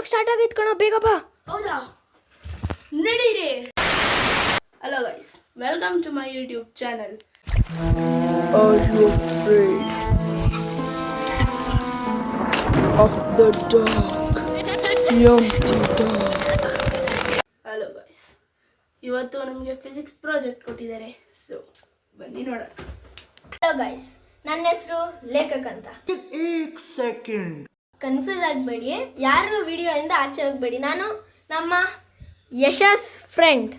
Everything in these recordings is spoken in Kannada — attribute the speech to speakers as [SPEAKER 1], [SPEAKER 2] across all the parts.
[SPEAKER 1] ಇವಾಗ ಸ್ಟಾರ್ಟ್ ಆಗೈತೆ ಕಣ, ಬೇಗ ಬಾ.
[SPEAKER 2] ಹೌದಾ, ನಡೀರಿ. Hello guys, welcome to my YouTube channel.
[SPEAKER 3] Are you afraid of the dark, empty dark?
[SPEAKER 2] Hello guys, ಇವತ್ತು ನಮಗೆ ಫಿಸಿಕ್ಸ್ ಪ್ರಾಜೆಕ್ಟ್ ಕೊಟ್ಟಿದ್ದಾರೆ. ಸೊ ಬನ್ನಿ ನೋಡೋಣ.
[SPEAKER 1] ಹಲೋ ಗೈಸ್, ನನ್ನ ಹೆಸರು ಲೇಖಕ್ ಅಂತ. ಕನ್ಫ್ಯೂಸ್ ಆಗಬೇಡಿ, ಯಾರು ವಿಡಿಯೋಯಿಂದ ಆಚೆ ಹೋಗಬೇಡಿ. ನಾನು ನಮ್ಮ ಯಶಸ್ ಫ್ರೆಂಡ್.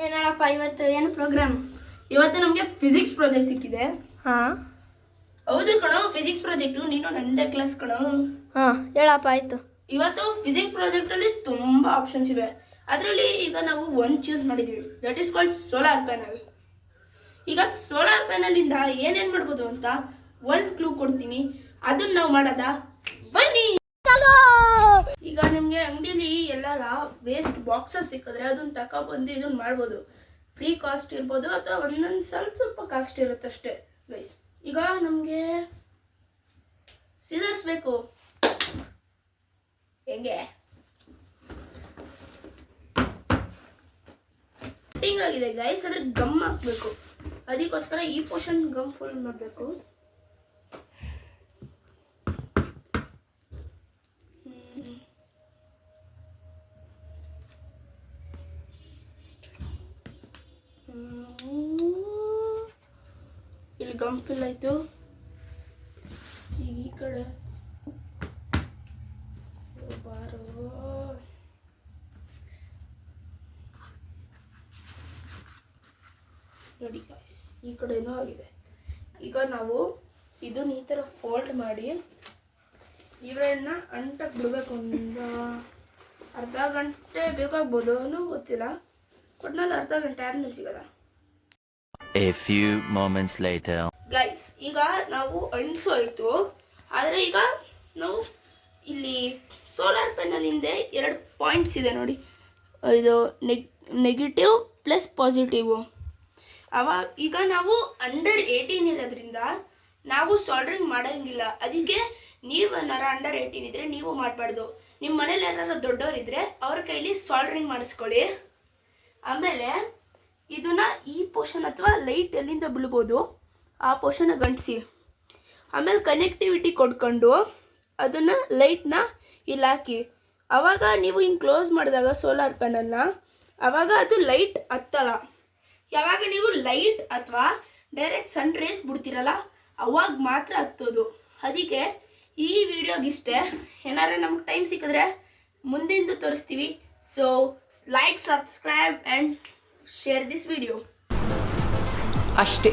[SPEAKER 1] ಏನಪ್ಪ ಇವತ್ತು ಏನು ಪ್ರೋಗ್ರಾಮ್?
[SPEAKER 2] ಇವತ್ತು ನಮಗೆ ಫಿಸಿಕ್ಸ್ ಪ್ರಾಜೆಕ್ಟ್ ಸಿಕ್ಕಿದೆ.
[SPEAKER 1] ಹಾಂ
[SPEAKER 2] ಹೌದು ಕಣೋ, ಫಿಸಿಕ್ಸ್ ಪ್ರಾಜೆಕ್ಟು. ನೀನು ನನ್ನ ಕ್ಲಾಸ್ ಕಣೋ.
[SPEAKER 1] ಹಾಂ ಹೇಳಪ್ಪ, ಆಯಿತು.
[SPEAKER 2] ಇವತ್ತು ಫಿಸಿಕ್ಸ್ ಪ್ರಾಜೆಕ್ಟಲ್ಲಿ ತುಂಬ ಆಪ್ಷನ್ಸ್ ಇವೆ. ಅದರಲ್ಲಿ ಈಗ ನಾವು ಒಂದು ಚೂಸ್ ಮಾಡಿದ್ದೀವಿ, that is called solar panel. ಈಗ ಸೋಲಾರ್ ಪ್ಯಾನಲಿಂದ ಏನೇನು ಮಾಡ್ಬೋದು ಅಂತ ಒಂದು ಕ್ಲೂ ಕೊಡ್ತೀನಿ, ಅದನ್ನ ನಾವು ಮಾಡೋದಾ? ಬನ್ನಿ. ಈಗ ನಿಮಗೆ ಅಂಗಡಿಲಿ ಎಲ್ಲಾರ ವೇಸ್ಟ್ ಬಾಕ್ಸಸ್ ಸಿಕ್ಕಿದ್ರೆ ಅದನ್ನ ತಗೊಬಂದು ಇದನ್ನ ಮಾಡ್ಬೋದು. ಫ್ರೀ ಕಾಸ್ಟ್ ಇರ್ಬೋದು ಅಥವಾ ಒಂದೊಂದು ಸ್ವಲ್ಪ ಕಾಸ್ಟ್ ಇರುತ್ತೆ ಅಷ್ಟೇ ಗೈಸ್. ಈಗ ನಮಗೆ ಸಿಸರ್ಸ್ ಬೇಕು. ಹೆಂಗೆ ಕಟಿಂಗ್ ಆಗಿದೆ ಗೈಸ್, ಅದ್ರ ಗಮ್ ಹಾಕಬೇಕು. ಅದಕ್ಕೋಸ್ಕರ ಈ ಪೋರ್ಷನ್ ಗಮ್ ಫುಲ್ ಮಾಡಬೇಕು. ಇಲ್ಲಿ ಗಮ್ ಫಿಲ್ ಆಯಿತು. ಈಗ ಈ ಕಡೆ ಬಾರೋ. ನೋಡಿ ಗಾಯ್ಸ್, ಈ ಕಡೆನೂ ಆಗಿದೆ. ಈಗ ನಾವು ಇದನ್ನ ಈ ಥರ ಫೋಲ್ಡ್ ಮಾಡಿ ಇವೆರಡನ್ನ ಅಂಟಕ್ಕೆ ಬಿಡಬೇಕು. ಒಂದು ಅರ್ಧ ಗಂಟೆ ಬೇಕಾಗ್ಬೋದು, ಗೊತ್ತಿಲ್ಲ. ಒಟ್ನಲ್ಲಿ ಅರ್ಧ ಗಂಟೆ ಆದ್ಮೇಲೆ ಸಿಗಲ್ಲ.
[SPEAKER 4] A few moments later.
[SPEAKER 2] Guys, ಈಗ ನಾವು ಅಂಟಿಸು ಆಯಿತು. ಆದರೆ ಈಗ ನಾವು ಇಲ್ಲಿ ಸೋಲಾರ್ ಪ್ಯಾನಲ್ ಹಿಂದೆ 2 ಪಾಯಿಂಟ್ಸ್ ಇದೆ ನೋಡಿ. ಇದು ನೆಗೆಟಿವ್ ಪ್ಲಸ್ ಪಾಸಿಟಿವು. ಈಗ ನಾವು ಅಂಡರ್ 18 ಇರೋದ್ರಿಂದ ನಾವು ಸಾಲ್ಡ್ರಿಂಗ್ ಮಾಡೋಂಗಿಲ್ಲ. ಅದಕ್ಕೆ ನೀವು ಏನಾರ ಅಂಡರ್ 18 ಇದ್ದರೆ ನೀವು ಮಾಡಬಾರ್ದು. ನಿಮ್ಮ ಮನೇಲಿ ಏನಾರು ದೊಡ್ಡವರಿದ್ದರೆ ಅವ್ರ ಕೈಲಿ ಸಾಲ್ಡ್ರಿಂಗ್ ಮಾಡಿಸ್ಕೊಳ್ಳಿ. ಆಮೇಲೆ ಇದನ್ನ ಈ ಪೋರ್ಷನ್ ಅಥವಾ ಲೈಟ್ ಎಲ್ಲಿಂದ ಬೀಳ್ಬೋದು ಆ ಪೋರ್ಷನ್ನ ಗಂಟಿಸಿ. ಆಮೇಲೆ ಕನೆಕ್ಟಿವಿಟಿ ಕೊಡ್ಕೊಂಡು ಅದನ್ನು ಲೈಟ್ನ ಇಲ್ಲಿ ಹಾಕಿ. ಆವಾಗ ನೀವು ಹಿಂಗೆ ಕ್ಲೋಸ್ ಮಾಡಿದಾಗ ಸೋಲಾರ್ ಪ್ಯಾನಲ್ನ, ಆವಾಗ ಅದು ಲೈಟ್ ಹತ್ತಲ್ಲ. ಯಾವಾಗ ನೀವು ಲೈಟ್ ಅಥವಾ ಡೈರೆಕ್ಟ್ ಸನ್ ರೇಸ್ ಬಿಡ್ತೀರಲ್ಲ ಅವಾಗ ಮಾತ್ರ ಹತ್ತೋದು. ಅದಕ್ಕೆ ಈ ವಿಡಿಯೋಗಿಷ್ಟೇ. ಏನಾರ ನಮ್ಗೆ ಟೈಮ್ ಸಿಕ್ಕಿದ್ರೆ ಮುಂದಿಂದು ತೋರಿಸ್ತೀವಿ. So like, subscribe and share this video.
[SPEAKER 3] ಅಷ್ಟೇ.